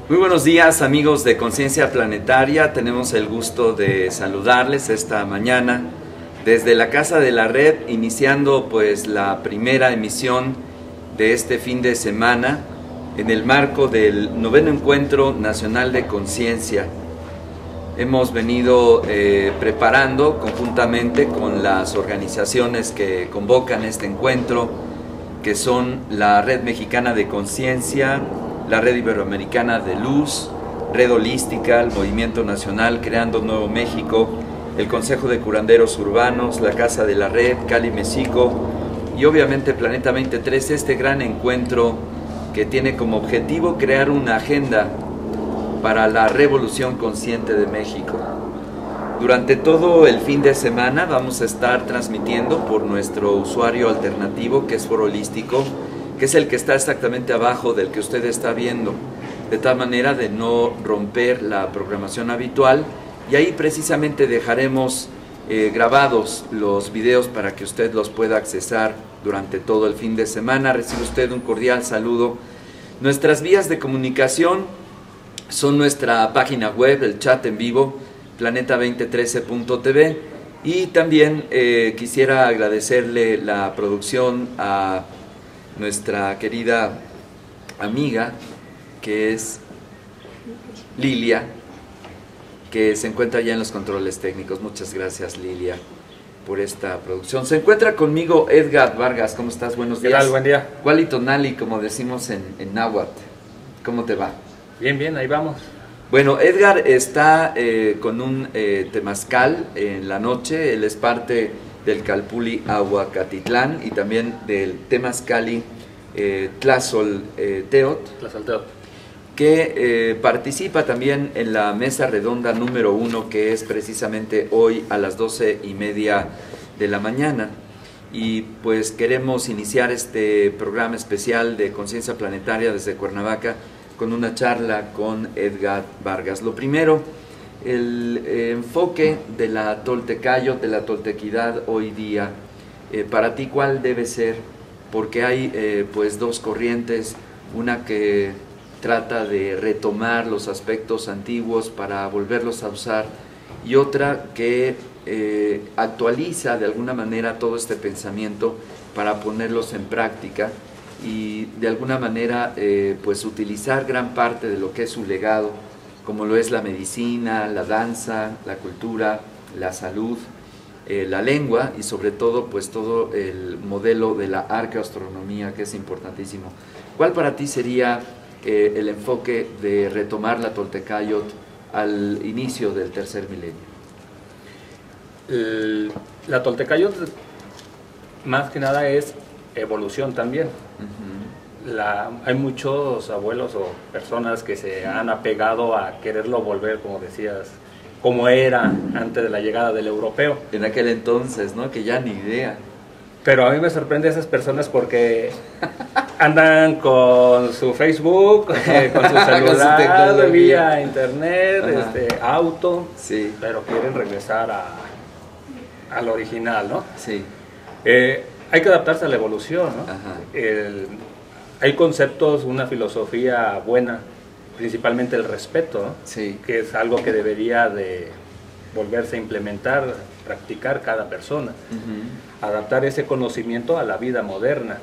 Muy buenos días, amigos de Conciencia Planetaria. Tenemos el gusto de saludarles esta mañana desde la Casa de la Red, iniciando pues la primera emisión de este fin de semana en el marco del 9º Encuentro Nacional de Conciencia. Hemos venido preparando conjuntamente con las organizaciones que convocan este encuentro, que son la Red Mexicana de Conciencia, la Red Iberoamericana de Luz, Red Holística, el Movimiento Nacional Creando Nuevo México, el Consejo de Curanderos Urbanos, la Casa de la Red, Cali Mexico y obviamente Planeta 23, este gran encuentro que tiene como objetivo crear una agenda para la revolución consciente de México. Durante todo el fin de semana vamos a estar transmitiendo por nuestro usuario alternativo, que es Foro Holístico, que es el que está exactamente abajo del que usted está viendo, de tal manera de no romper la programación habitual, y ahí precisamente dejaremos grabados los videos para que usted los pueda accesar durante todo el fin de semana. Recibe usted un cordial saludo. Nuestras vías de comunicación son nuestra página web, el chat en vivo, planeta2013.tv, y también quisiera agradecerle la producción a nuestra querida amiga, que es Lilia, que se encuentra ya en los controles técnicos. Muchas gracias, Lilia, por esta producción. Se encuentra conmigo Edgar Vargas. ¿Cómo estás? Buenos días. ¿Qué tal? Buen día. Cualitonali, como decimos en náhuatl. ¿Cómo te va? Bien, bien, ahí vamos. Bueno, Edgar está con un temazcal en la noche. Él es parte del Calpulli Ahuacatitlán y también del Temazcali Tlazolteotl, que participa también en la mesa redonda número 1, que es precisamente hoy a las 12:30 de la mañana. Y pues queremos iniciar este programa especial de Conciencia Planetaria desde Cuernavaca con una charla con Edgar Vargas. Lo primero, el enfoque de la Toltecayotl, de la toltequidad hoy día, para ti, ¿cuál debe ser? Porque hay pues dos corrientes, una que trata de retomar los aspectos antiguos para volverlos a usar, y otra que actualiza de alguna manera todo este pensamiento para ponerlos en práctica y de alguna manera pues utilizar gran parte de lo que es su legado, como lo es la medicina, la danza, la cultura, la salud, la lengua y sobre todo pues todo el modelo de la arqueoastronomía, que es importantísimo. ¿Cuál para ti sería el enfoque de retomar la Toltecayotl al inicio del tercer milenio? La Toltecayotl más que nada es evolución también. Hay muchos abuelos o personas que se han apegado a quererlo volver, como decías, como era antes de la llegada del europeo. En aquel entonces, ¿no? Que ya ni idea. Pero a mí me sorprende esas personas porque andan con su Facebook, con su celular, con su vía internet, auto, sí, pero quieren regresar al original, ¿no? Sí. Hay que adaptarse a la evolución, ¿no? Hay conceptos, una filosofía buena, principalmente el respeto, ¿no? Sí. Que es algo que debería de volverse a implementar, practicar cada persona. Adaptar ese conocimiento a la vida moderna.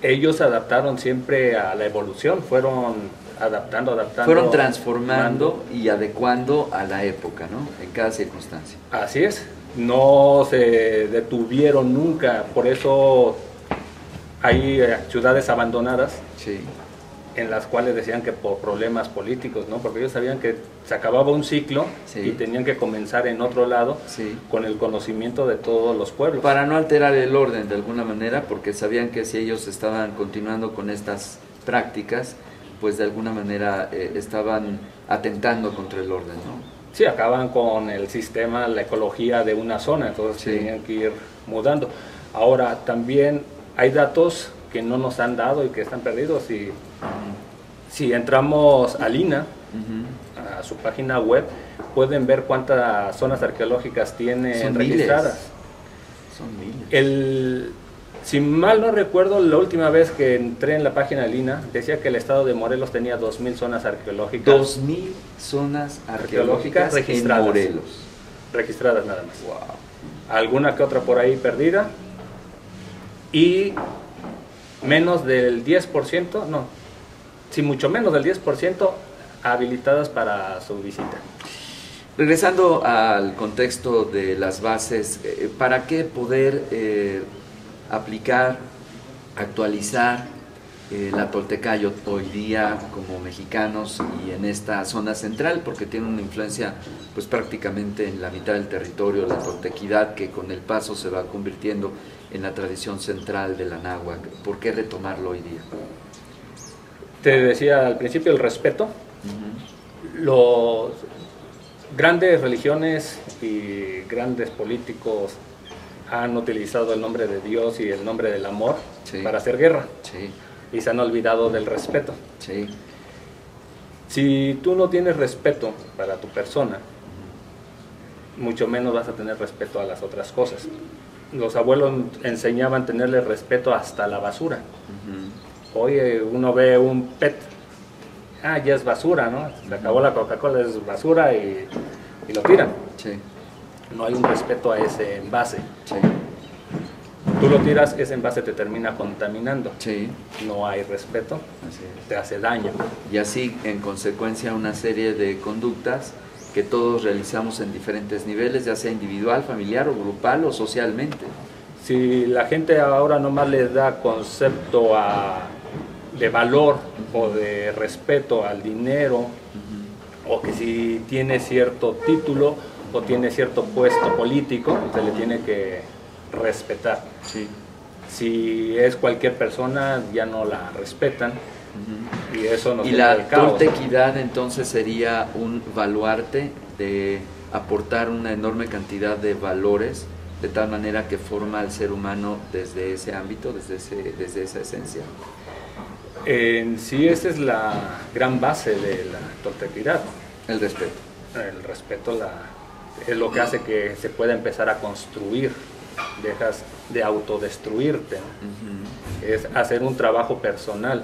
Ellos se adaptaron siempre a la evolución, fueron adaptando. Fueron transformando y adecuando a la época, ¿no? En cada circunstancia. Así es. No se detuvieron nunca, por eso hay ciudades abandonadas, sí, en las cuales decían que por problemas políticos, ¿no? Porque ellos sabían que se acababa un ciclo, sí, y tenían que comenzar en otro lado, sí, con el conocimiento de todos los pueblos. Para no alterar el orden de alguna manera, porque sabían que si ellos estaban continuando con estas prácticas, pues de alguna manera estaban atentando contra el orden, ¿no? Sí, acaban con el sistema, la ecología de una zona, entonces sí, tenían que ir mudando. Ahora, también hay datos que no nos han dado y que están perdidos. Y si entramos al INAH, a su página web, pueden ver cuántas zonas arqueológicas tienen registradas. Son miles. Si mal no recuerdo, la última vez que entré en la página del INAH, decía que el estado de Morelos tenía 2.000 zonas arqueológicas. 2.000 zonas arqueológicas registradas. En Morelos. Registradas nada más. Wow. Alguna que otra por ahí perdida. Y menos del 10%, no, sí, mucho menos del 10% habilitadas para su visita. Regresando al contexto de las bases, ¿para qué poder aplicar, actualizar la Toltecayotl hoy día como mexicanos y en esta zona central? Porque tiene una influencia pues prácticamente en la mitad del territorio, la toltequidad, que con el paso se va convirtiendo en la tradición central de la náhuatl. ¿Por qué retomarlo hoy día? Te decía al principio el respeto. Los grandes religiones y grandes políticos han utilizado el nombre de Dios y el nombre del amor para hacer guerra. Y se han olvidado del respeto. Si tú no tienes respeto para tu persona, mucho menos vas a tener respeto a las otras cosas. Los abuelos enseñaban a tenerle respeto hasta la basura. Hoy uno ve un PET, ya es basura, ¿no? Se acabó la Coca-Cola, es basura y lo tiran. No hay un respeto a ese envase. Tú lo tiras, ese envase te termina contaminando. No hay respeto, te hace daño. Y así, en consecuencia, una serie de conductas que todos realizamos en diferentes niveles, ya sea individual, familiar o grupal o socialmente. Si la gente ahora nomás le da concepto de valor o de respeto al dinero, o que si tiene cierto título o tiene cierto puesto político, se le tiene que respetar. Si es cualquier persona, ya no la respetan. Y eso nos lleva al caos. Y la toltequidad entonces sería un baluarte de aportar una enorme cantidad de valores, de tal manera que forma al ser humano desde ese ámbito, desde esa esencia. Sí, esa es la gran base de la toltequidad. El respeto. El respeto es lo que hace que se pueda empezar a construir. Dejas de autodestruirte. Es hacer un trabajo personal.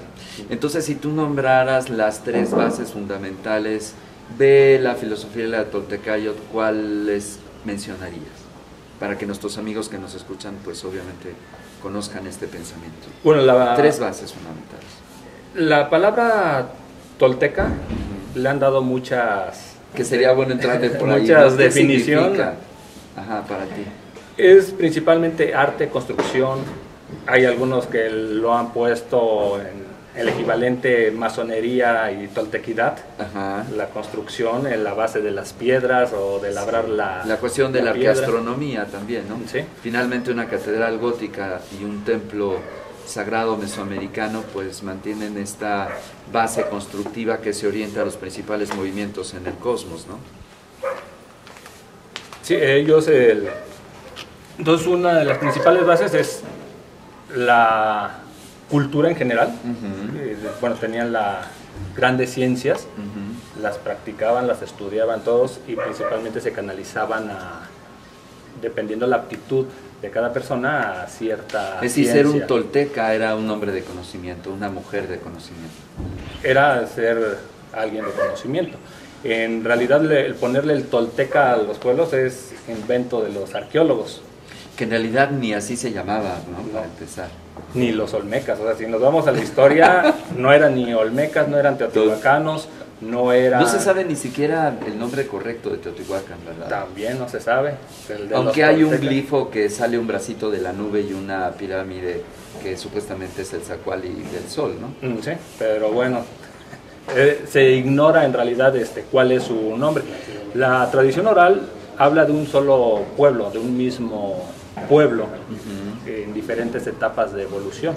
Entonces, si tú nombraras las tres bases fundamentales de la filosofía de la Toltecayotl, ¿cuáles mencionarías? Para que nuestros amigos que nos escuchan, pues obviamente conozcan este pensamiento. Bueno, tres bases fundamentales. La palabra tolteca le han dado muchas... Que sería bueno entrar por ahí. Muchas definiciones. Para ti. Es principalmente arte, construcción. Hay algunos que lo han puesto en el equivalente masonería y toltequidad. La construcción en la base de las piedras o de labrar la cuestión de la arqueastronomía también, ¿no? Finalmente una catedral gótica y un templo sagrado mesoamericano pues mantienen esta base constructiva que se orienta a los principales movimientos en el cosmos, ¿no? Sí, entonces una de las principales bases es la cultura en general. Bueno, tenían las grandes ciencias, las practicaban, las estudiaban todos y principalmente se canalizaban dependiendo de la aptitud de cada persona, a cierta Es decir, ciencia. Ser un tolteca era un hombre de conocimiento, una mujer de conocimiento. Era ser alguien de conocimiento. En realidad el ponerle el tolteca a los pueblos es invento de los arqueólogos. Que en realidad ni así se llamaba, ¿no? Para empezar. Ni los olmecas, o sea, si nos vamos a la historia, no eran ni olmecas, no eran teotihuacanos, no eran... No se sabe ni siquiera el nombre correcto de Teotihuacán, ¿verdad? También no se sabe. Aunque hay un glifo que sale un bracito de la nube y una pirámide que supuestamente es el Zacuali del Sol, ¿no? Sí, pero bueno, se ignora en realidad cuál es su nombre. La tradición oral habla de un solo pueblo, de un mismo pueblo, en diferentes etapas de evolución.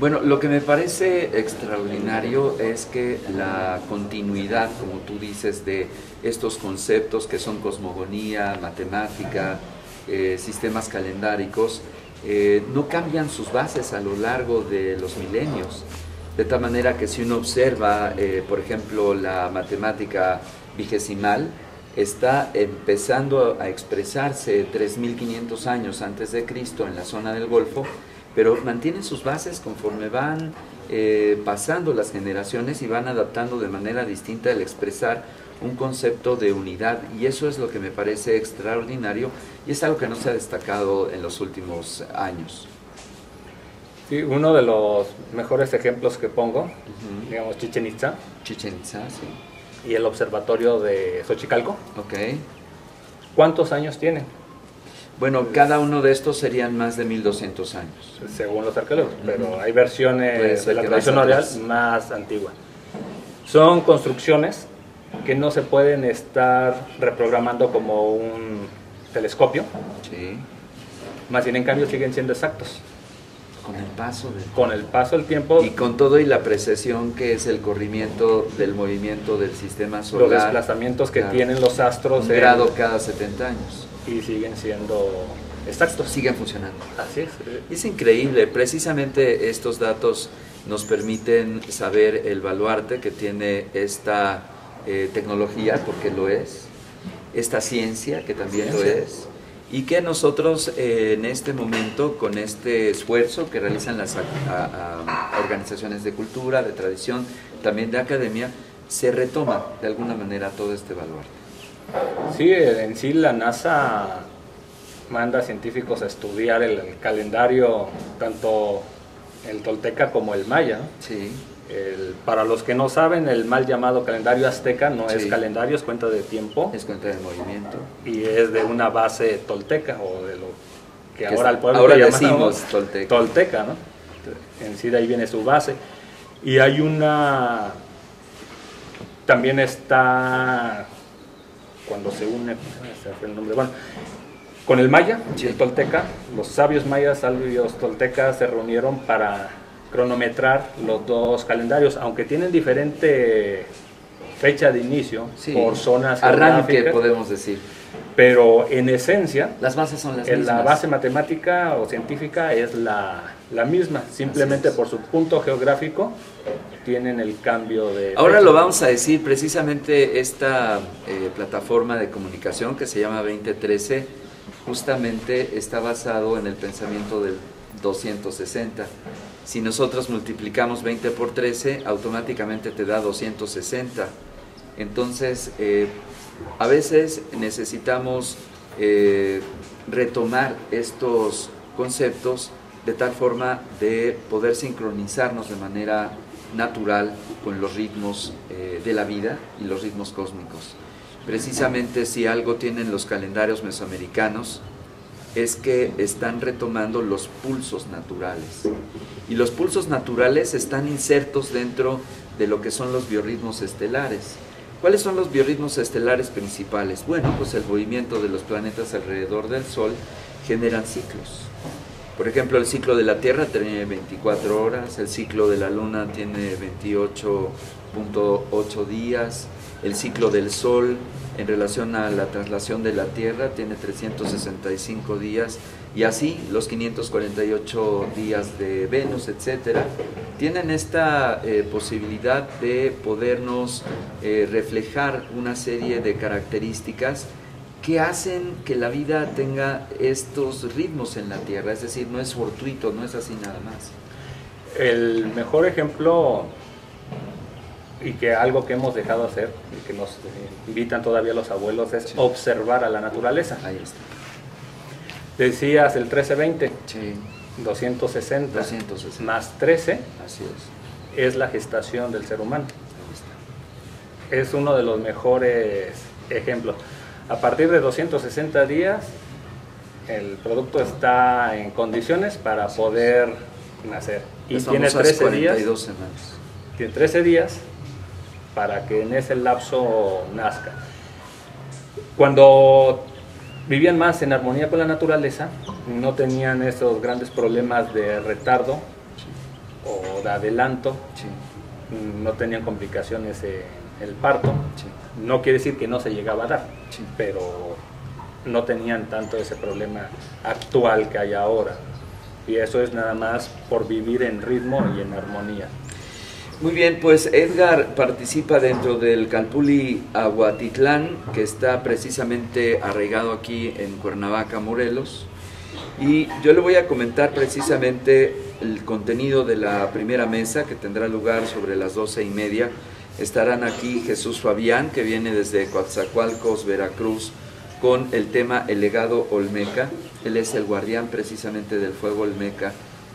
Bueno, lo que me parece extraordinario es que la continuidad, como tú dices, de estos conceptos que son cosmogonía, matemática, sistemas calendáricos, no cambian sus bases a lo largo de los milenios. De tal manera que si uno observa, por ejemplo, la matemática vigesimal, está empezando a expresarse 3.500 años antes de Cristo en la zona del Golfo, pero mantienen sus bases conforme van pasando las generaciones y van adaptando de manera distinta el expresar un concepto de unidad, y eso es lo que me parece extraordinario y es algo que no se ha destacado en los últimos años. Sí, uno de los mejores ejemplos que pongo, digamos Chichén Itzá. Chichén Itzá, sí. Y el observatorio de Xochicalco. Ok. ¿Cuántos años tienen? Bueno, cada uno de estos serían más de 1200 años. Según los arqueólogos, pero hay versiones de la tradición más oral más antiguas. Son construcciones que no se pueden estar reprogramando como un telescopio. Sí. Más bien, en cambio, siguen siendo exactos. Con el paso del tiempo. Y con todo y la precesión que es el corrimiento del movimiento del sistema solar. Los desplazamientos que tienen los astros. Un grado cada 70 años. Y siguen siendo exactos. Siguen funcionando. Así es. Es increíble. Precisamente estos datos nos permiten saber el baluarte que tiene esta tecnología, porque lo es. Esta ciencia, que también lo es. Y que nosotros en este momento, con este esfuerzo que realizan las organizaciones de cultura, de tradición, también de academia, se retoma de alguna manera todo este baluarte. Sí, en sí la NASA manda científicos a estudiar el calendario, tanto el tolteca como el maya. Sí. Para los que no saben, el mal llamado calendario azteca no es calendario, es cuenta de tiempo. Es cuenta de movimiento. Y es de una base tolteca, o de lo que ahora al pueblo ahora decimos tolteca. Tolteca, ¿no? En sí de ahí viene su base. Y hay una... También está... Cuando se une... ¿Se fue el nombre? Bueno, con el maya, el tolteca, los sabios mayas, sabios toltecas se reunieron para cronometrar los dos calendarios, aunque tienen diferente fecha de inicio por zonas arranque, podemos decir. Pero en esencia, las bases son las mismas. La base matemática o científica es la misma, simplemente por su punto geográfico tienen el cambio de... Ahora lo vamos a decir, precisamente esta plataforma de comunicación que se llama 2013, justamente está basado en el pensamiento del 260. Si nosotros multiplicamos 20 por 13, automáticamente te da 260. Entonces, a veces necesitamos retomar estos conceptos de tal forma de poder sincronizarnos de manera natural con los ritmos de la vida y los ritmos cósmicos. Precisamente si algo tienen los calendarios mesoamericanos es que están retomando los pulsos naturales, y los pulsos naturales están insertos dentro de lo que son los biorritmos estelares. ¿Cuáles son los biorritmos estelares principales? Bueno, pues el movimiento de los planetas alrededor del Sol generan ciclos. Por ejemplo, el ciclo de la Tierra tiene 24 horas, el ciclo de la Luna tiene 28.8 días, el ciclo del Sol en relación a la traslación de la Tierra tiene 365 días, y así los 548 días de Venus, etcétera, tienen esta posibilidad de podernos reflejar una serie de características que hacen que la vida tenga estos ritmos en la Tierra, es decir, no es fortuito, no es así nada más. El mejor ejemplo, y que algo que hemos dejado hacer, y que nos invitan todavía los abuelos, es observar a la naturaleza. Ahí está. Decías el 13-20, 260 más 13, así es la gestación del ser humano. Es uno de los mejores ejemplos. A partir de 260 días, el producto está en condiciones para poder nacer. Y tiene 13 días. Semanas. Tiene 13 días para que en ese lapso nazca. Cuando vivían más en armonía con la naturaleza, no tenían esos grandes problemas de retardo o de adelanto, no tenían complicaciones en el parto. No quiere decir que no se llegaba a dar, pero no tenían tanto ese problema actual que hay ahora. Y eso es nada más por vivir en ritmo y en armonía. Muy bien, pues Edgar participa dentro del Calpulli Aguatitlán, que está precisamente arraigado aquí en Cuernavaca, Morelos, Y yo le voy a comentar precisamente el contenido de la primera mesa, que tendrá lugar sobre las 12:30. Estarán aquí Jesús Fabián, que viene desde Coatzacoalcos, Veracruz, con el tema El legado Olmeca. Él es el guardián precisamente del fuego Olmeca,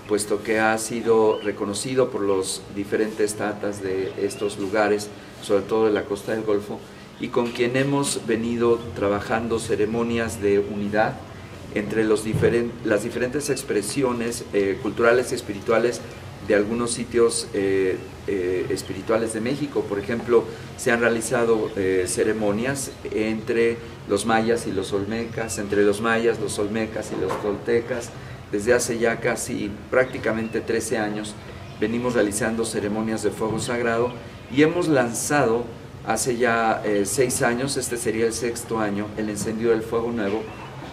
puesto que ha sido reconocido por los diferentes tatas de estos lugares, sobre todo de la costa del Golfo, y con quien hemos venido trabajando ceremonias de unidad entre las diferentes expresiones culturales y espirituales de algunos sitios espirituales de México. Por ejemplo, se han realizado ceremonias entre los mayas y los olmecas, entre los mayas, los olmecas y los toltecas. Desde hace ya casi prácticamente 13 años venimos realizando ceremonias de fuego sagrado y hemos lanzado hace ya 6 años, este sería el 6º año, el encendido del fuego nuevo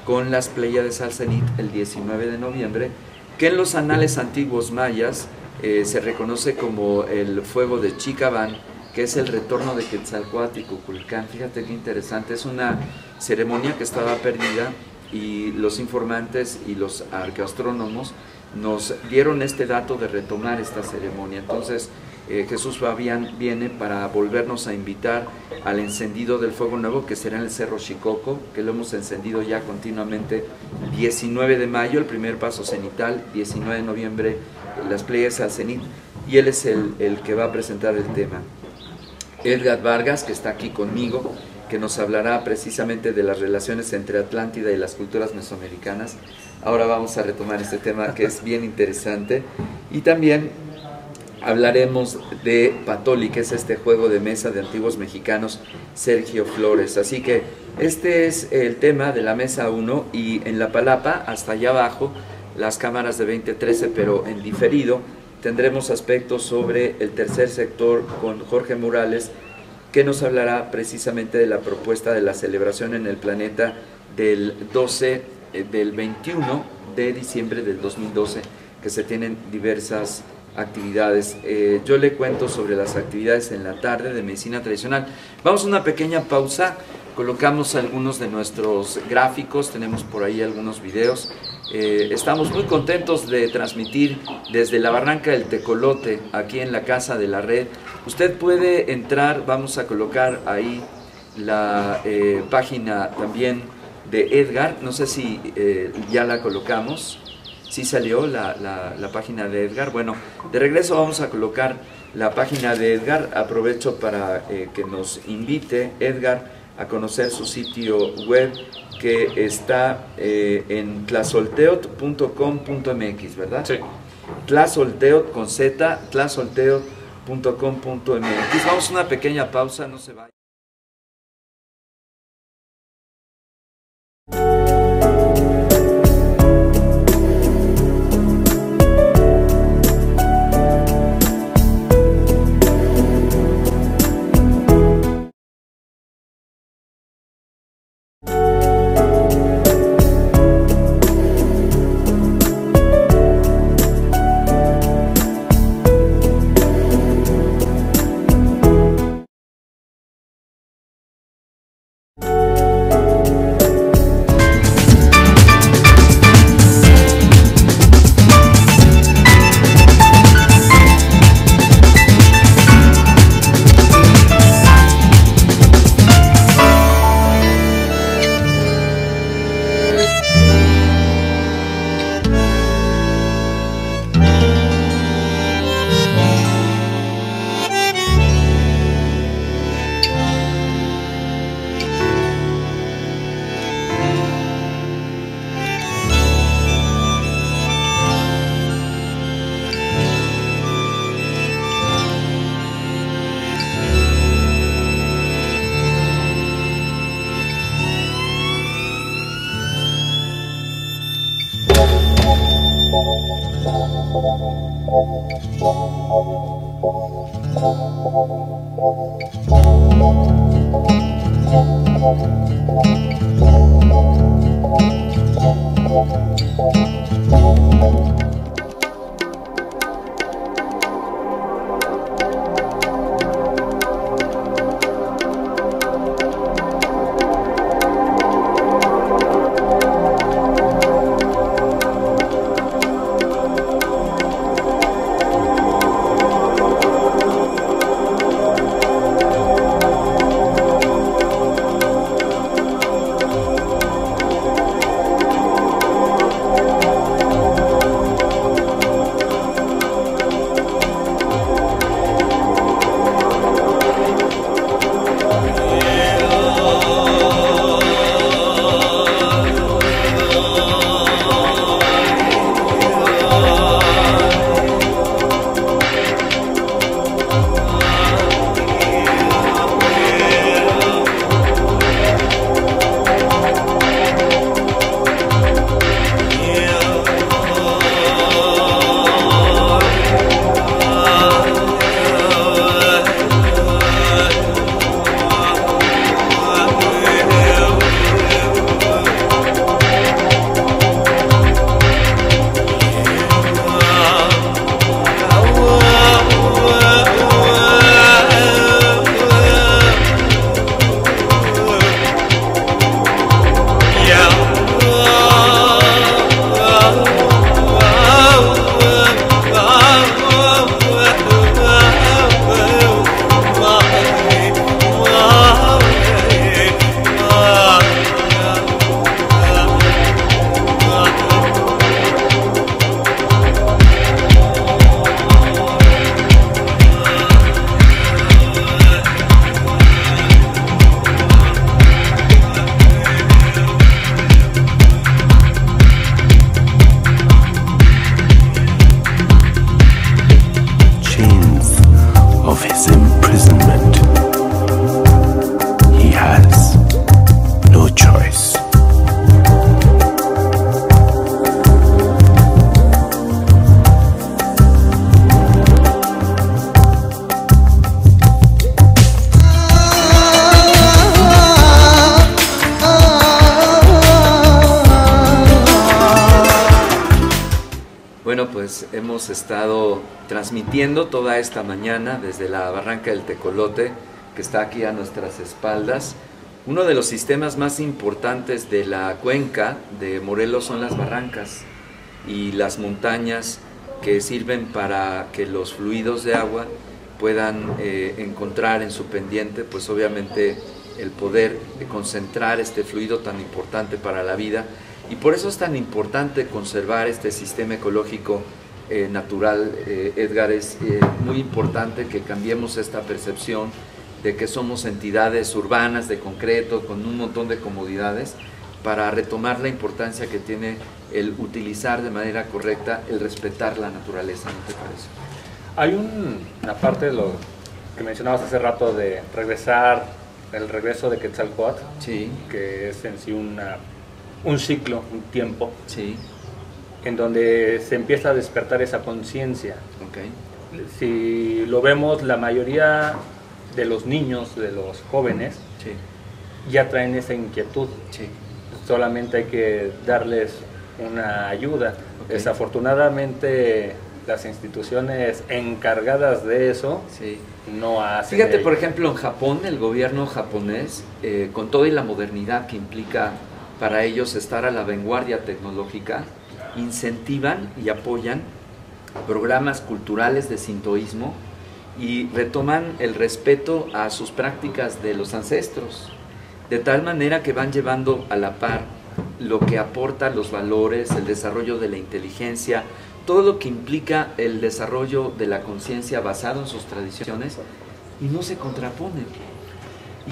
con las Pléyades al cenit el 19 de noviembre, que en los anales antiguos mayas se reconoce como el fuego de Chicabán, que es el retorno de Quetzalcóatl y Cuculcán. Fíjate qué interesante, es una ceremonia que estaba perdida y los informantes y los arqueoastrónomos nos dieron este dato de retomar esta ceremonia. Entonces Jesús Fabián viene para volvernos a invitar al encendido del fuego nuevo, que será en el Cerro Xicoco, que lo hemos encendido ya continuamente. 19 de mayo el primer paso cenital, 19 de noviembre las Pléyades al cenit, y él es el que va a presentar el tema. Edgar Vargas, que está aquí conmigo, que nos hablará precisamente de las relaciones entre Atlántida y las culturas mesoamericanas. Ahora vamos a retomar este tema que es bien interesante. Y también hablaremos de Patoli, que es este juego de mesa de antiguos mexicanos, Sergio Flores. Así que este es el tema de la mesa 1, y en la palapa, hasta allá abajo, las cámaras de 2013, pero en diferido, tendremos aspectos sobre el tercer sector con Jorge Morales, que nos hablará precisamente de la propuesta de la celebración en el planeta del 21 de diciembre del 2012, que se tienen diversas actividades. Yo le cuento sobre las actividades en la tarde de medicina tradicional. Vamos a una pequeña pausa, colocamos algunos de nuestros gráficos, tenemos por ahí algunos videos. Estamos muy contentos de transmitir desde la Barranca del Tecolote, aquí en la Casa de la Red. Usted puede entrar, vamos a colocar ahí la página también de Edgar, no sé si ya la colocamos. Sí salió la página de Edgar. Bueno, de regreso vamos a colocar la página de Edgar. Aprovecho para que nos invite Edgar a conocer su sitio web, que está en tlazolteot.com.mx, ¿verdad? Sí. Tlazolteot con Z, tlazolteot.com.mx. Vamos a una pequeña pausa, no se vaya. pues hemos estado transmitiendo toda esta mañana desde la barranca del Tecolote, que está aquí a nuestras espaldas. Uno de los sistemas más importantes de la cuenca de Morelos son las barrancas y las montañas que sirven para que los fluidos de agua puedan encontrar en su pendiente, pues obviamente el poder concentrar este fluido tan importante para la vida. Y por eso es tan importante conservar este sistema ecológico natural, Edgar. Es muy importante que cambiemos esta percepción de que somos entidades urbanas de concreto con un montón de comodidades, para retomar la importancia que tiene el utilizar de manera correcta, el respetar la naturaleza, ¿no te parece? Hay una parte de lo que mencionabas hace rato de regresar, el regreso de Quetzalcóatl, sí, que es en sí un ciclo, un tiempo, sí, en donde se empieza a despertar esa conciencia. okay. Si lo vemos, la mayoría de los niños, de los jóvenes, Sí. ya traen esa inquietud. Sí. Solamente hay que darles una ayuda. Okay. Desafortunadamente, las instituciones encargadas de eso Sí. no hacen. Fíjate, por ejemplo, en Japón, el gobierno japonés, con toda la modernidad que implica para ellos estar a la vanguardia tecnológica, incentivan y apoyan programas culturales de sintoísmo y retoman el respeto a sus prácticas de los ancestros, de tal manera que van llevando a la par lo que aporta los valores, el desarrollo de la inteligencia, todo lo que implica el desarrollo de la conciencia basado en sus tradiciones, y no se contraponen.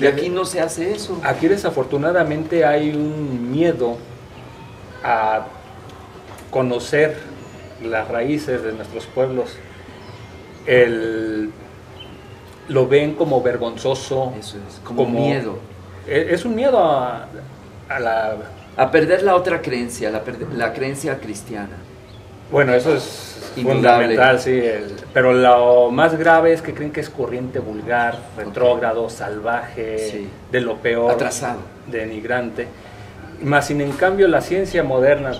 Y aquí no se hace eso. Aquí desafortunadamente hay un miedo a conocer las raíces de nuestros pueblos. Lo ven como vergonzoso. Eso es, como miedo. Es un miedo a perder la otra creencia, la creencia cristiana. Bueno, eso es indudable. Fundamental, sí. Pero lo más grave es que creen que es corriente vulgar, retrógrado, salvaje, sí, de lo peor, atrasado, denigrante. Más sin en cambio la ciencia moderna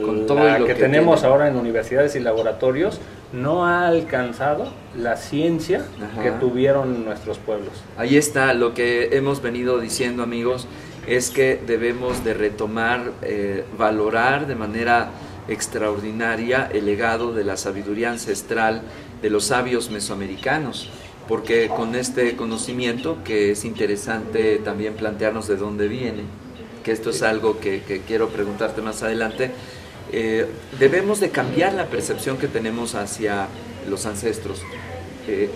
con todo lo que tenemos ahora en universidades y laboratorios no ha alcanzado la ciencia que tuvieron nuestros pueblos. Ahí está lo que hemos venido diciendo, amigos, es que debemos de retomar, valorar de manera extraordinaria el legado de la sabiduría ancestral de los sabios mesoamericanos, porque con este conocimiento, que es interesante también plantearnos de dónde viene, que esto es algo que quiero preguntarte más adelante, debemos de cambiar la percepción que tenemos hacia los ancestros.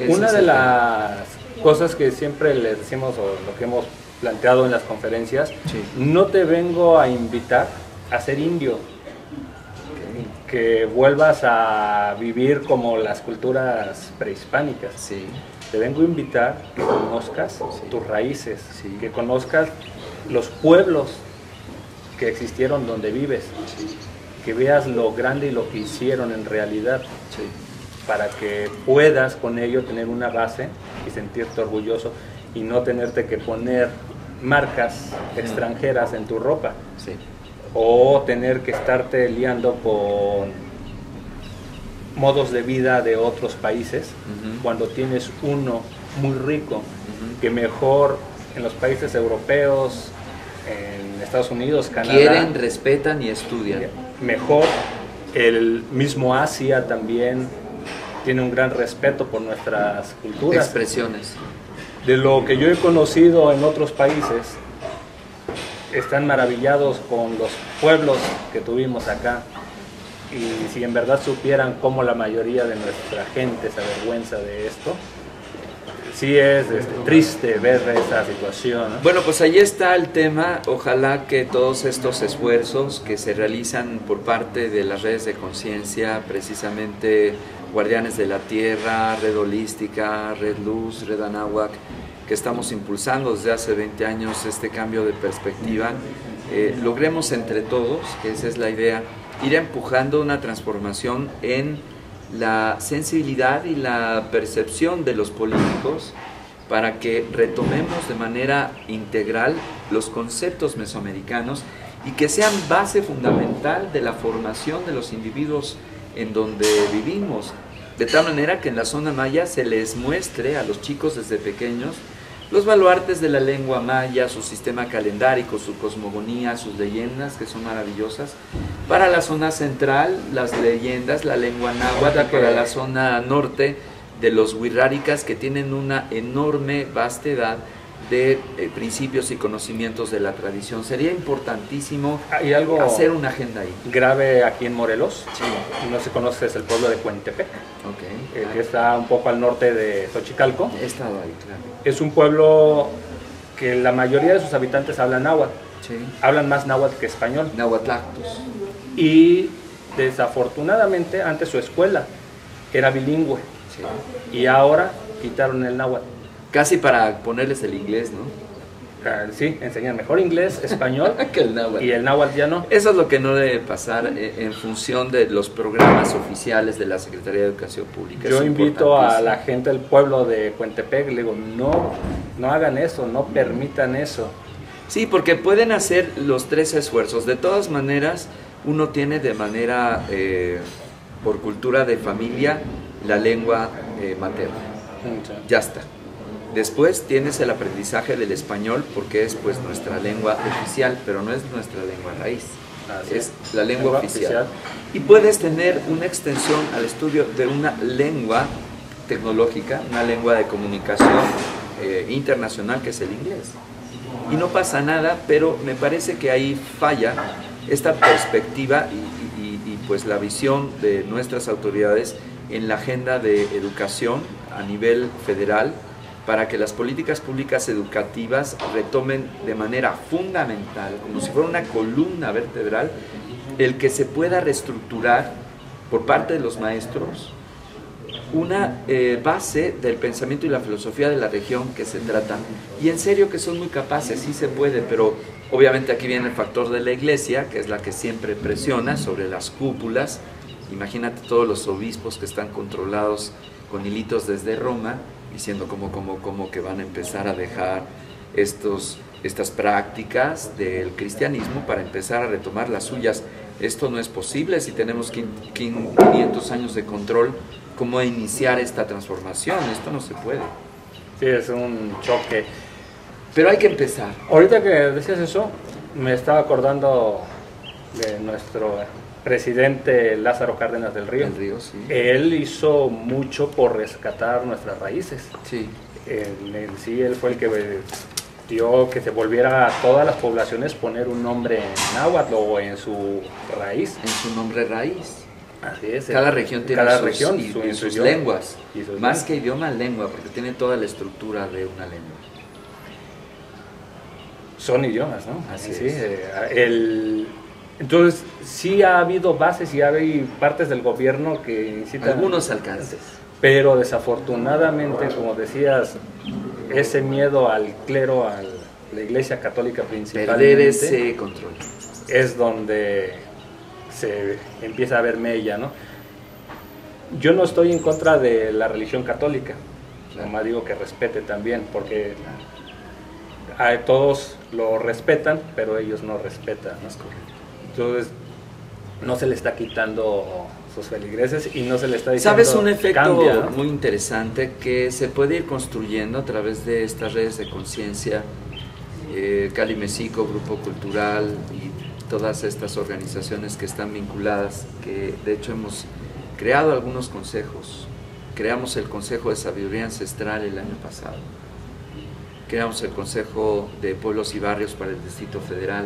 Una de las cosas que siempre les decimos, o lo que hemos planteado en las conferencias, sí, no te vengo a invitar a ser indio, que vuelvas a vivir como las culturas prehispánicas. Sí. Te vengo a invitar que conozcas tus raíces, sí, que conozcas los pueblos que existieron donde vives, sí, que veas lo grande y lo que hicieron en realidad, sí, para que puedas con ello tener una base y sentirte orgulloso y no tenerte que poner marcas extranjeras en tu ropa, sí, o tener que estarte liando con modos de vida de otros países, cuando tienes uno muy rico, que mejor en los países europeos, en Estados Unidos, Canadá, quieren, respetan y estudian. Mejor el mismo Asia también tiene un gran respeto por nuestras culturas. Expresiones. De lo que yo he conocido en otros países, están maravillados con los pueblos que tuvimos acá, y si en verdad supieran cómo la mayoría de nuestra gente se avergüenza de esto, sí es triste ver esa situación, ¿no? Bueno, pues ahí está el tema. Ojalá que todos estos esfuerzos que se realizan por parte de las redes de conciencia, precisamente Guardianes de la Tierra, Red Holística, Red Luz, Red Anáhuac, que estamos impulsando desde hace 20 años este cambio de perspectiva, logremos entre todos, que esa es la idea, ir empujando una transformación en la sensibilidad y la percepción de los políticos, para que retomemos de manera integral los conceptos mesoamericanos y que sean base fundamental de la formación de los individuos en donde vivimos. De tal manera que en la zona maya se les muestre a los chicos desde pequeños los baluartes de la lengua maya, su sistema calendárico, su cosmogonía, sus leyendas, que son maravillosas. Para la zona central, las leyendas, la lengua náhuatl, para la zona norte, de los wixárikas, que tienen una enorme vastedad de principios y conocimientos de la tradición. Sería importantísimo hacer una agenda ahí. Grave aquí en Morelos, sí. No se conoce, es el pueblo de Cuentepec, okay. Que está un poco al norte de Xochicalco. He estado ahí, claro. Es un pueblo que la mayoría de sus habitantes hablan náhuatl, sí. Hablan más náhuatl que español. Nahuatlactos. Y desafortunadamente antes su escuela era bilingüe, sí. Y ahora quitaron el náhuatl. Casi para ponerles el inglés, ¿no? Sí, enseñan mejor inglés, español que el náhuatl. Y el náhuatl ya no. Eso es lo que no debe pasar en función de los programas oficiales de la Secretaría de Educación Pública. Yo invito a la gente del pueblo de Cuentepec, le digo, no hagan eso, no permitan eso. Sí, porque pueden hacer los tres esfuerzos. De todas maneras, uno tiene de manera, por cultura de familia, la lengua materna. Sí. Ya está. Después tienes el aprendizaje del español, porque es pues nuestra lengua oficial, pero no es nuestra lengua raíz, es la lengua oficial. Y puedes tener una extensión al estudio de una lengua tecnológica, una lengua de comunicación internacional, que es el inglés. Y no pasa nada, pero me parece que ahí falla esta perspectiva y pues la visión de nuestras autoridades en la agenda de educación a nivel federal, para que las políticas públicas educativas retomen de manera fundamental, como si fuera una columna vertebral, el que se pueda reestructurar por parte de los maestros una base del pensamiento y la filosofía de la región que se trata. Y en serio que son muy capaces, sí se puede, pero obviamente aquí viene el factor de la iglesia, que es la que siempre presiona sobre las cúpulas. Imagínate todos los obispos que están controlados con hilitos desde Roma, diciendo cómo que van a empezar a dejar estas prácticas del cristianismo para empezar a retomar las suyas. Esto no es posible si tenemos 500 años de control. ¿Cómo iniciar esta transformación? Esto no se puede. Sí, es un choque. Pero hay que empezar. Ahorita que decías eso, me estaba acordando de nuestro presidente Lázaro Cárdenas del Río. Del Río, sí. Él hizo mucho por rescatar nuestras raíces. Sí. Sí, él fue el que dio que se volviera a todas las poblaciones poner un nombre en náhuatl o en su raíz. En su nombre raíz. Así es. Cada región tiene sus lenguas. Más que idioma, lengua, porque tiene toda la estructura de una lengua. Son idiomas, ¿no? Así sí, es. Entonces, sí ha habido bases y hay partes del gobierno que incitan... Algunos alcances. Pero desafortunadamente, como decías, ese miedo al clero, a la Iglesia Católica principalmente... Perder ese control. Es donde se empieza a ver mella, ¿no? Yo no estoy en contra de la religión católica. Claro. Nomás digo que respete también, porque todos lo respetan, pero ellos no respetan, ¿no? Entonces, no se le está quitando sus feligreses y no se le está diciendo... ¿Sabes un efecto cambia, ¿no? muy interesante que se puede ir construyendo a través de estas redes de conciencia? Cali Mesico, Grupo Cultural y todas estas organizaciones que están vinculadas, que de hecho hemos creado algunos consejos. Creamos el Consejo de Sabiduría Ancestral el año pasado. Creamos el Consejo de Pueblos y Barrios para el Distrito Federal.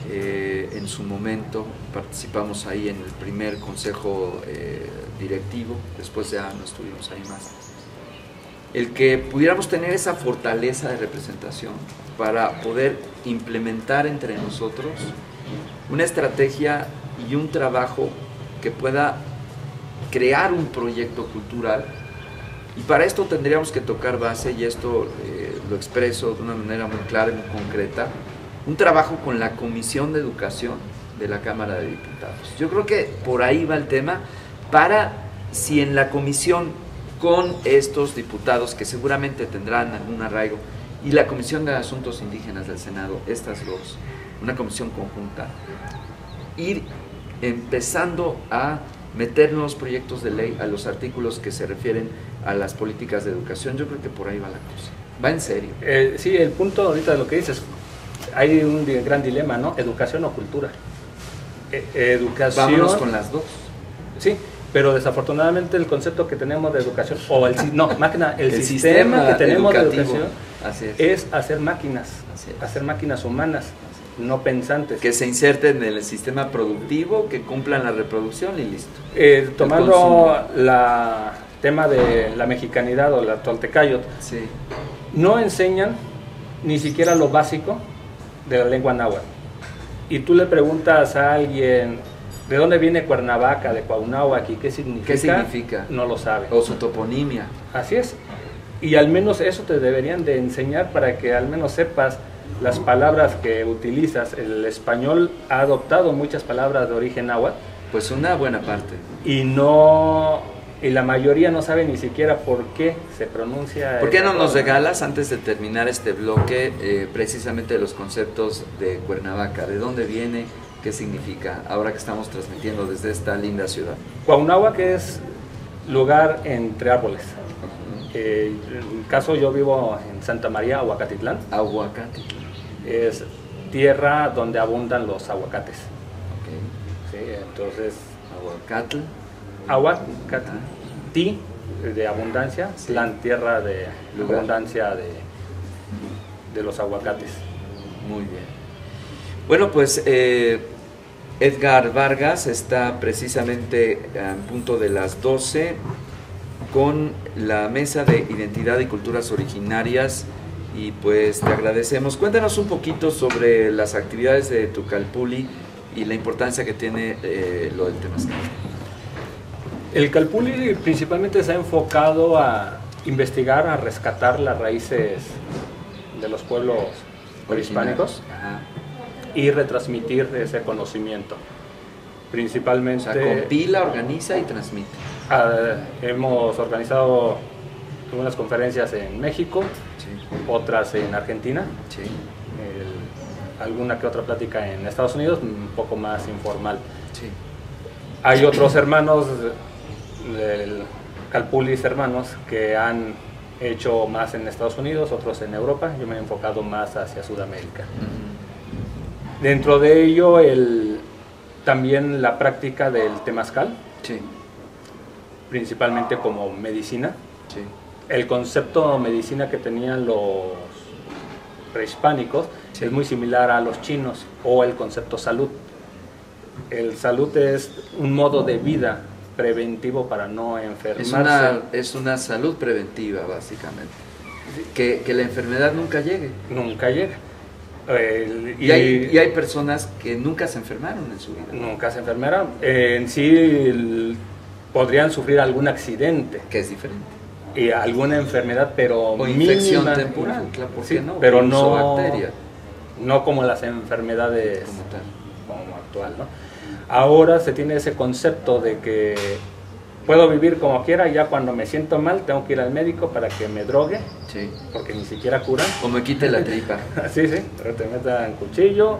En su momento participamos ahí en el primer consejo directivo, después ya no estuvimos ahí más. El que pudiéramos tener esa fortaleza de representación para poder implementar entre nosotros una estrategia y un trabajo que pueda crear un proyecto cultural. Y para esto tendríamos que tocar base, y esto lo expreso de una manera muy clara y muy concreta, un trabajo con la Comisión de Educación de la Cámara de Diputados. Yo creo que por ahí va el tema, para si en la comisión con estos diputados que seguramente tendrán algún arraigo, y la Comisión de Asuntos Indígenas del Senado, estas dos, una comisión conjunta, ir empezando a meter nuevos proyectos de ley a los artículos que se refieren a las políticas de educación. Yo creo que por ahí va la cosa. Va en serio. Sí, el punto ahorita de lo que dices, hay un gran dilema, ¿no? ¿Educación o cultura? Educación... Vámonos con las dos. Sí, pero desafortunadamente el concepto que tenemos de educación, o el sistema que tenemos educativo de educación es hacer máquinas, hacer máquinas humanas, no pensantes. Que se inserten en el sistema productivo, que cumplan la reproducción y listo. Tomando la tema de la mexicanidad o la toltecayotl, sí, no enseñan ni siquiera lo básico de la lengua náhuatl. Y tú le preguntas a alguien, ¿de dónde viene Cuernavaca, de Cuauhnáhuac, y qué significa? ¿Qué significa? No lo sabe. O su toponimia. Así es. Y al menos eso te deberían de enseñar para que al menos sepas las palabras que utilizas. El español ha adoptado muchas palabras de origen náhuatl. Pues una buena parte. Y la mayoría no sabe ni siquiera por qué se pronuncia. ¿Por qué no nos regalas, antes de terminar este bloque, precisamente los conceptos de Cuernavaca? ¿De dónde viene? ¿Qué significa? Ahora que estamos transmitiendo desde esta linda ciudad. Cuauhnáhuac es lugar entre árboles. En mi caso, yo vivo en Santa María, Aguacatitlán. Aguacatitlán. Es tierra donde abundan los aguacates. Okay. Sí, entonces... Aguacatl. Aguacatl. Ti, de abundancia. Sí. Tlán, tierra de abundancia de los aguacates. Muy bien. Bueno, pues Edgar Vargas está precisamente a punto de las 12 con la Mesa de Identidad y Culturas Originarias, y pues te agradecemos. Cuéntanos un poquito sobre las actividades de Tucalpulli y la importancia que tiene lo del Temazcal. El Calpulli principalmente se ha enfocado a investigar, a rescatar las raíces de los pueblos prehispánicos y retransmitir ese conocimiento. Principalmente... O sea, compila, organiza y transmite. Hemos organizado algunas conferencias en México, sí, otras en Argentina, sí, alguna que otra plática en Estados Unidos, un poco más informal. Sí. Hay otros hermanos, Calpullis hermanos, que han hecho más en Estados Unidos, otros en Europa. Yo me he enfocado más hacia Sudamérica. Dentro de ello, también la práctica del temazcal, sí, principalmente como medicina. Sí. El concepto medicina que tenían los prehispánicos, sí, es muy similar a los chinos, o el concepto salud. El salud es un modo de vida preventivo para no enfermarse. Es una salud preventiva, básicamente. Que la enfermedad nunca llegue. Nunca llega. Y hay personas que nunca se enfermaron en su vida. Nunca se enfermaron. En sí podrían sufrir algún accidente. Que es diferente. Y alguna enfermedad, pero o infección mínima, temporal, claro, ¿por qué no? Pero no bacteria. No como las enfermedades como actual, ¿no? Ahora se tiene ese concepto de que puedo vivir como quiera, ya cuando me siento mal tengo que ir al médico para que me drogue, sí, porque ni siquiera curan. O me quite la tripa. Sí, pero te metan cuchillo.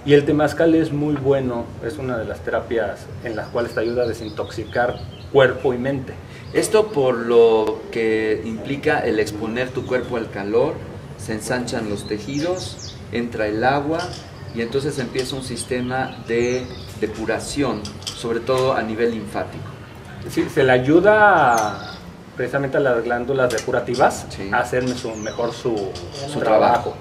Y el temazcal es muy bueno, es una de las terapias en las cuales te ayuda a desintoxicar cuerpo y mente. Esto por lo que implica el exponer tu cuerpo al calor, se ensanchan los tejidos, entra el agua y entonces empieza un sistema de depuración, sobre todo a nivel linfático. Sí, se le ayuda precisamente a las glándulas depurativas, sí, a hacer mejor su trabajo.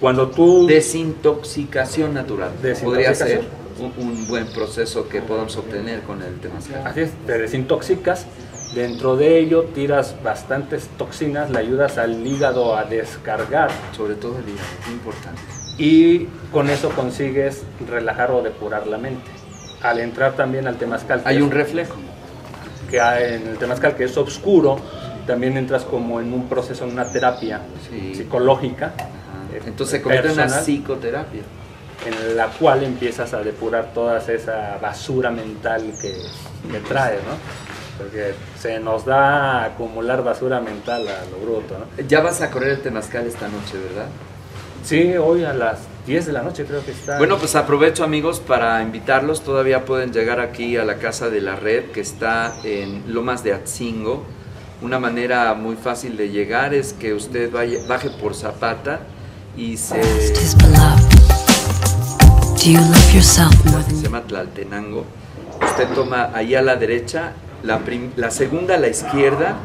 Cuando tú... Desintoxicación natural. Podría ser un buen proceso que podamos obtener con el temazcal. Así es, te desintoxicas. Dentro de ello tiras bastantes toxinas, le ayudas al hígado a descargar. Sobre todo el hígado, muy importante. Y con eso consigues relajar o depurar la mente. Al entrar también al temazcal... Hay un reflejo. Que hay en el temazcal, que es oscuro, también entras como en un proceso, en una terapia, sí, psicológica. Entonces se convierte en una psicoterapia. En la cual empiezas a depurar toda esa basura mental que traes, ¿no? Porque se nos da a acumular basura mental a lo bruto, ¿no? Ya vas a correr el temazcal esta noche, ¿verdad? Sí, hoy a las 10 de la noche creo que está. Bueno, pues aprovecho, amigos, para invitarlos. Todavía pueden llegar aquí a la Casa de la Red, que está en Lomas de Atzingo. Una manera muy fácil de llegar es que usted baje por Zapata y se llama Tlaltenango. Usted toma ahí a la derecha, la segunda a la izquierda,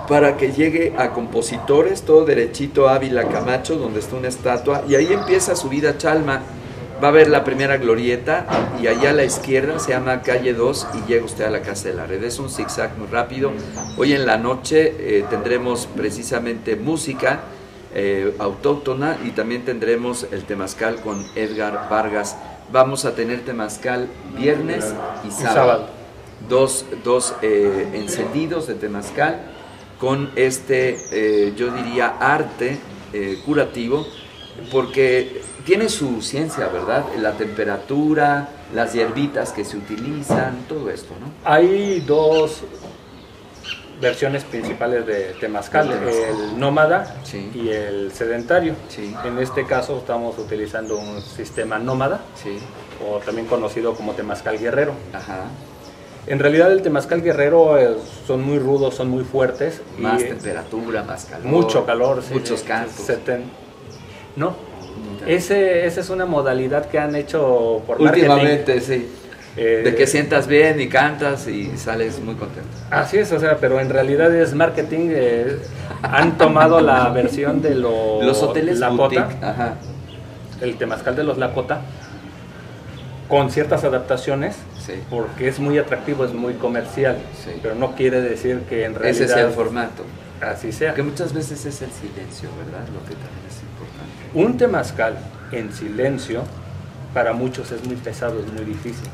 para que llegue a Compositores, todo derechito, Ávila Camacho, donde está una estatua, y ahí empieza su vida Chalma. Va a ver la primera glorieta, y allá a la izquierda se llama Calle 2, y llega usted a la Casa de la Red. Es un zigzag muy rápido. Hoy en la noche tendremos precisamente música autóctona, y también tendremos el temazcal con Edgar Vargas. Vamos a tener temazcal viernes y sábado. Dos encendidos de temazcal, con yo diría, arte curativo, porque tiene su ciencia, ¿verdad? La temperatura, las hierbitas que se utilizan, todo esto, ¿no? Hay dos versiones principales de temazcal, el nómada, sí, y el sedentario. Sí. En este caso estamos utilizando un sistema nómada, sí, o también conocido como temazcal guerrero. Ajá. En realidad el temazcal guerrero son muy rudos, son muy fuertes. Más temperatura, más calor. Mucho calor, sí, muchos cantos. No, esa es una modalidad que han hecho por últimamente, marketing. Sí. De que sientas bien y cantas y sales muy contento. Así es, o sea, pero en realidad es marketing. Han tomado la versión de los hoteles Lakota, boutique. Ajá. El temazcal de los Lakota, con ciertas adaptaciones, sí, porque es muy atractivo, es muy comercial, sí, pero no quiere decir que en realidad ese sea el formato. Así sea. Que muchas veces es el silencio, ¿verdad? Lo que también es importante. Un temazcal en silencio para muchos es muy pesado, es muy difícil,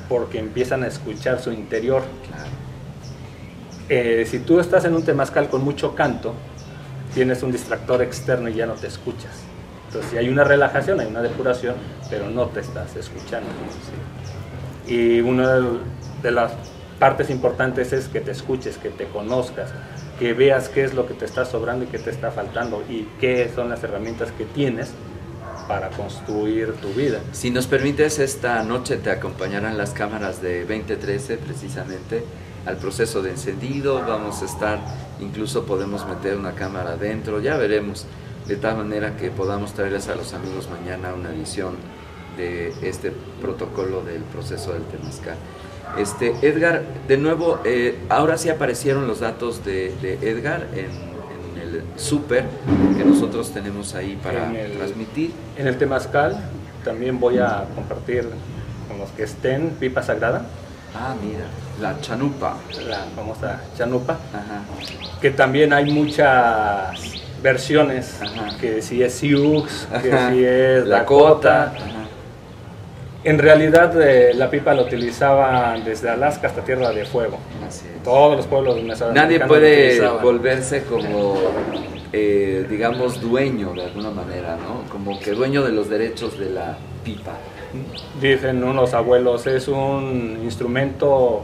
porque empiezan a escuchar su interior. Claro. Si tú estás en un temazcal con mucho canto, tienes un distractor externo y ya no te escuchas. Entonces, sí, hay una relajación, hay una depuración, pero no te estás escuchando. Sí. Y una de las partes importantes es que te escuches, que te conozcas, que veas qué es lo que te está sobrando y qué te está faltando, y qué son las herramientas que tienes para construir tu vida. Si nos permites, esta noche te acompañarán las cámaras de 2013 precisamente al proceso de encendido. Vamos a estar, incluso podemos meter una cámara adentro, ya veremos, de tal manera que podamos traerles a los amigos mañana una edición de este protocolo del proceso del temazcal. Edgar, de nuevo, ahora sí aparecieron los datos de Edgar en el súper que nosotros tenemos ahí para transmitir. En el temazcal también voy a compartir con los que estén pipa sagrada. Ah, mira, la chanupa. La famosa chanupa. Ajá. Que también hay muchas versiones. Ajá. Que si es Sioux, que Ajá. si es Lakota. En realidad la pipa la utilizaban desde Alaska hasta Tierra de Fuego. Así es. Todos los pueblos mesoamericanos. Nadie puede volverse como, digamos, dueño de alguna manera, ¿no? Como que dueño de los derechos de la pipa. Dicen unos abuelos, es un instrumento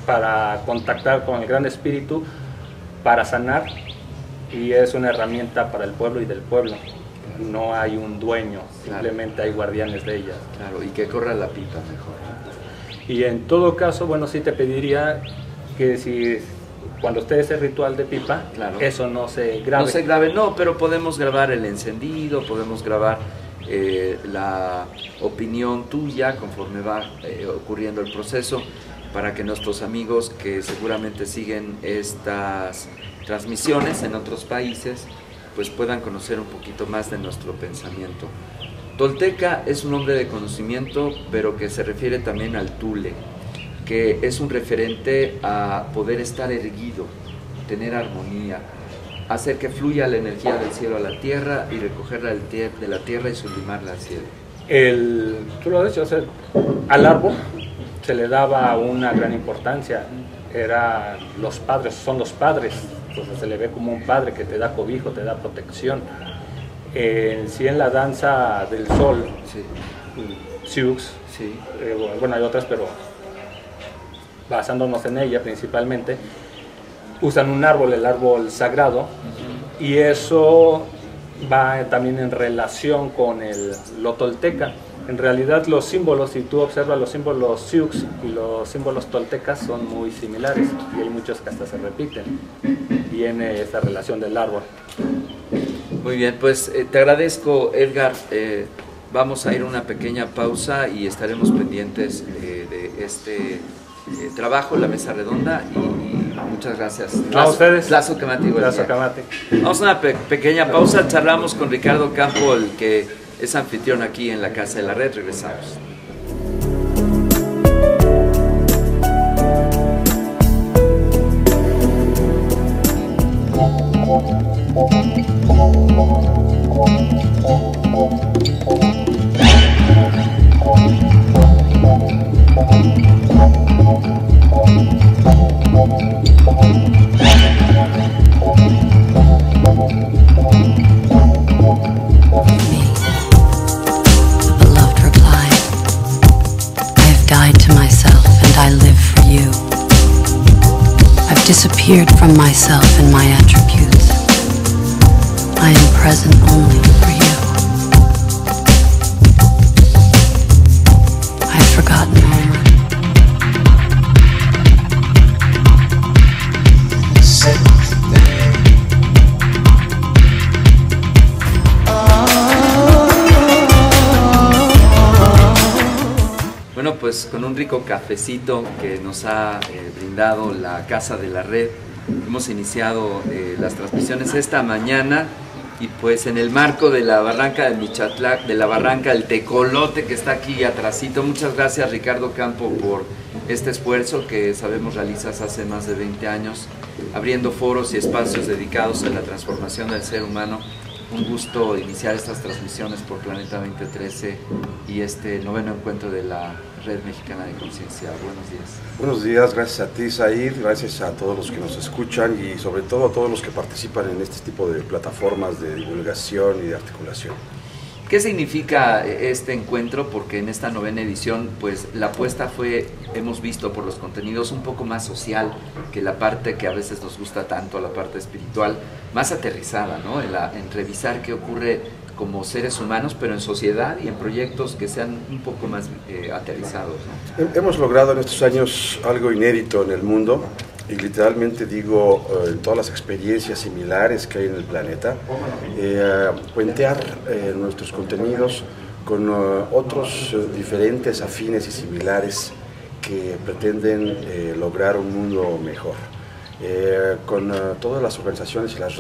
para contactar con el gran espíritu, para sanar, y es una herramienta para el pueblo y del pueblo. No hay un dueño, simplemente hay guardianes de ella. Claro, y que corra la pipa mejor. Y en todo caso, bueno, sí te pediría que si cuando esté ese ritual de pipa, claro, eso no se grabe. No se grabe, no, pero podemos grabar el encendido, podemos grabar la opinión tuya conforme va ocurriendo el proceso, para que nuestros amigos que seguramente siguen estas transmisiones en otros países pues puedan conocer un poquito más de nuestro pensamiento. Tolteca es un hombre de conocimiento, pero que se refiere también al Tule, que es un referente a poder estar erguido, tener armonía, hacer que fluya la energía del cielo a la tierra y recogerla de la tierra y sublimarla al cielo. Tú lo has dicho, o sea, al árbol se le daba una gran importancia, eran los padres, son los padres. Entonces se le ve como un padre que te da cobijo, te da protección. Sí, en la danza del sol, sí, Sioux, sí, bueno, hay otras, pero basándonos en ella principalmente, usan un árbol, el árbol sagrado, y eso va también en relación con lo tolteca. En realidad los símbolos, si tú observas los símbolos sioux y los símbolos toltecas son muy similares y hay muchos que hasta se repiten. Viene esa relación del árbol. Muy bien, pues te agradezco, Edgar. Vamos a ir a una pequeña pausa y estaremos pendientes de este trabajo, la mesa redonda, y muchas gracias. A ustedes. Vamos a una pequeña pausa, charlamos con Ricardo Campo, el que es anfitrión aquí en la Casa de la Red. Regresamos. Disappeared from myself and my attributes. I am present only for you. I have forgotten Homer. Bueno, pues con un rico cafecito que nos ha brindado la Casa de la Red, hemos iniciado las transmisiones esta mañana, y pues en el marco de la barranca de Michatlac, de la barranca del Tecolote que está aquí atrasito. Muchas gracias, Ricardo Campo, por este esfuerzo que sabemos realizas hace más de 20 años, abriendo foros y espacios dedicados a la transformación del ser humano. Un gusto iniciar estas transmisiones por Planeta 2013 y este 9º encuentro de la Red Mexicana de Conciencia. Buenos días. Buenos días, gracias a ti, Said, gracias a todos los que nos escuchan y sobre todo a todos los que participan en este tipo de plataformas de divulgación y de articulación. ¿Qué significa este encuentro? Porque en esta 9ª edición, pues la apuesta fue, hemos visto por los contenidos, un poco más social que la parte que a veces nos gusta tanto, la parte espiritual, más aterrizada, ¿no? En revisar qué ocurre como seres humanos, pero en sociedad y en proyectos que sean un poco más aterrizados, ¿no? Hemos logrado en estos años algo inédito en el mundo, y literalmente digo, en todas las experiencias similares que hay en el planeta, puentear nuestros contenidos con otros diferentes, afines y similares que pretenden lograr un mundo mejor. Con todas las organizaciones y las